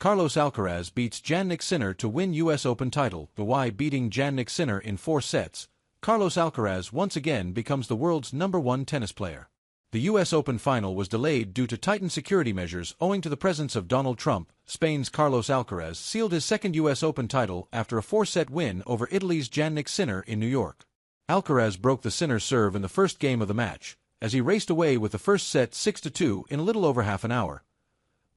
Carlos Alcaraz beats Jannik Sinner to win U.S. Open title. By beating Jannik Sinner in 4 sets, Carlos Alcaraz once again becomes the world's #1 tennis player. The U.S. Open final was delayed due to tightened security measures owing to the presence of Donald Trump. Spain's Carlos Alcaraz sealed his second U.S. Open title after a 4-set win over Italy's Jannik Sinner in New York. Alcaraz broke the Sinner serve in the first game of the match, as he raced away with the first set 6-2 in a little over half an hour.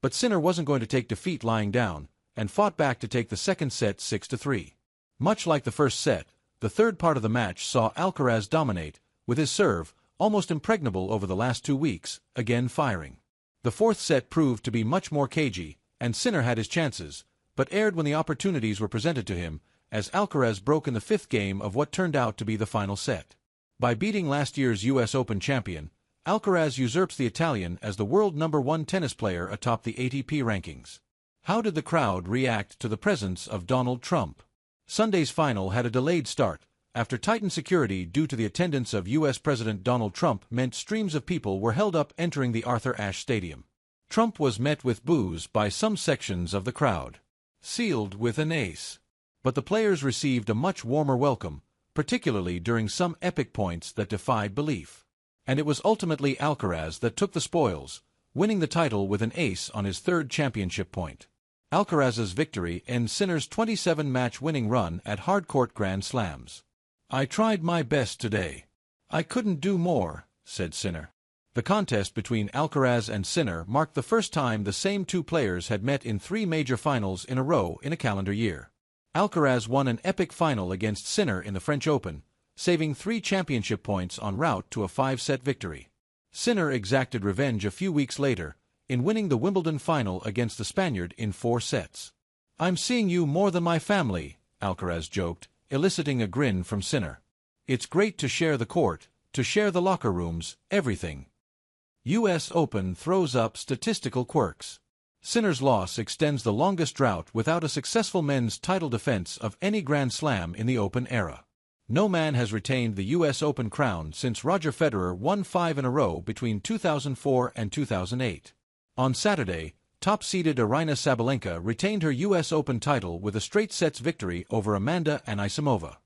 But Sinner wasn't going to take defeat lying down, and fought back to take the second set 6-3. Much like the first set, the third part of the match saw Alcaraz dominate, with his serve, almost impregnable over the last 2 weeks, again firing. The fourth set proved to be much more cagey, and Sinner had his chances, but erred when the opportunities were presented to him, as Alcaraz broke in the fifth game of what turned out to be the final set. By beating last year's U.S. Open champion, Alcaraz usurps the Italian as the world #1 tennis player atop the ATP rankings. How did the crowd react to the presence of Donald Trump? Sunday's final had a delayed start, after tightened security due to the attendance of U.S. President Donald Trump meant streams of people were held up entering the Arthur Ashe Stadium. Trump was met with boos by some sections of the crowd, sealed with an ace. But the players received a much warmer welcome, particularly during some epic points that defied belief. And it was ultimately Alcaraz that took the spoils, winning the title with an ace on his third championship point. Alcaraz's victory ends Sinner's 27-match winning run at hardcourt Grand Slams. "I tried my best today. I couldn't do more," said Sinner. The contest between Alcaraz and Sinner marked the first time the same two players had met in 3 major finals in a row in a calendar year. Alcaraz won an epic final against Sinner in the French Open, saving 3 championship points en route to a 5-set victory. Sinner exacted revenge a few weeks later, in winning the Wimbledon final against the Spaniard in 4 sets. "I'm seeing you more than my family," Alcaraz joked, eliciting a grin from Sinner. "It's great to share the court, to share the locker rooms, everything." U.S. Open throws up statistical quirks. Sinner's loss extends the longest drought without a successful men's title defense of any Grand Slam in the Open era. No man has retained the U.S. Open crown since Roger Federer won 5 in a row between 2004 and 2008. On Saturday, top-seeded Aryna Sabalenka retained her U.S. Open title with a straight sets victory over Amanda Anisimova.